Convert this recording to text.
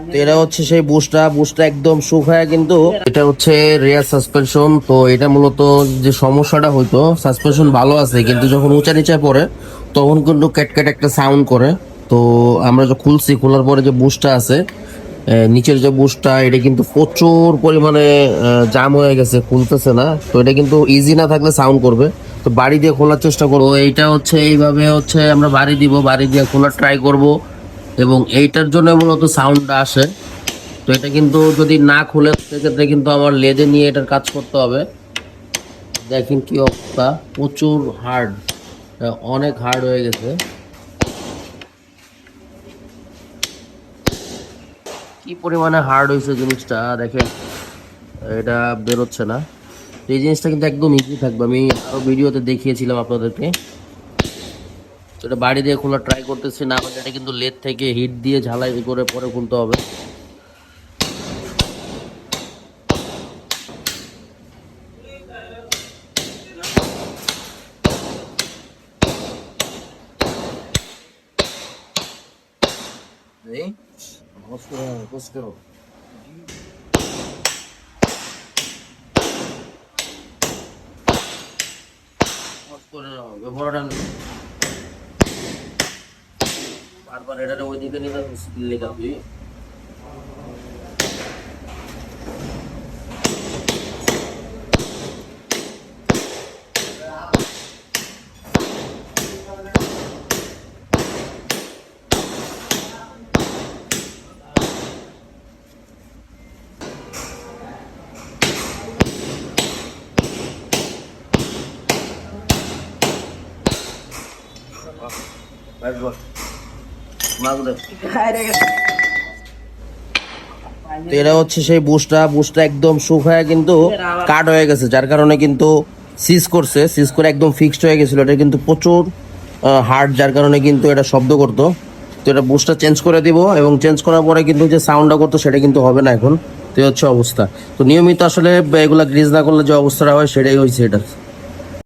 তো এটা হচ্ছে সেই বুশটা একদম শুকায়, কিন্তু এটা হচ্ছে রিয়ার সাসপেনশন। তো এটা মূলত যে সমস্যাটা হইতো, সাসপেনশন ভালো আছে কিন্তু যখন উঁচা নিচে পড়ে তখন কিন্তু ক্যাটক্যাট একটা সাউন্ড করে। তো আমরা যে খুলছি, খোলার পরে যে বুশটা আছে, নিচের যে বুশটা, এটা কিন্তু প্রচুর পরিমাণে জাম হয়ে গেছে, খুলতেছে না। তো এটা কিন্তু ইজি না থাকলে সাউন্ড করবে। তো বাড়ি দিয়ে খোলার চেষ্টা করবো। এইটা হচ্ছে এইভাবে হচ্ছে আমরা বাড়ি দিব, বাড়ি দিয়ে খোলার ট্রাই করব, এবং এইটার জন্য মূলত সাউন্ডটা আসে। তো এটা কিন্তু যদি না খুলে, সেক্ষেত্রে কিন্তু আমার লেদে নিয়ে এটার কাজ করতে হবে। দেখেন কি অবস্থা, প্রচুর হার্ড, অনেক হার্ড হয়ে গেছে। কি পরিমাণে হার্ড হয়েছে জিনিসটা দেখেন, এটা বেরোচ্ছে না। তো এই জিনিসটা কিন্তু একদম ইজি থাকবে, আমি আরো ভিডিওতে দেখিয়েছিলাম আপনাদেরকে। তো এটা বাড়ি দিয়ে খোলা ট্রাই করতেছি, না হলে এটা কিন্তু লেদ থেকে হিট দিয়ে ঝালাই করে পরে খুলতে হবে। বারবার এটা ওইদিকে নিলে লেখা তুই। তো এটা হচ্ছে সেই বুশটা একদম শুকায় কিন্তু কাট হয়ে গেছে, যার কারণে কিন্তু সিজ করে একদম ফিক্সড হয়ে গেছিল। এটা কিন্তু প্রচুর হার্ড, যার কারণে কিন্তু এটা শব্দ করতো। তো এটা বুশটা চেঞ্জ করে দিব, এবং চেঞ্জ করার পরে কিন্তু যে সাউন্ডটা করতো সেটা কিন্তু হবে না এখন। তো এই হচ্ছে অবস্থা। তো নিয়মিত আসলে এগুলা গ্রিজ না করলে যে অবস্থাটা হয় সেটাই হয়েছে এটা।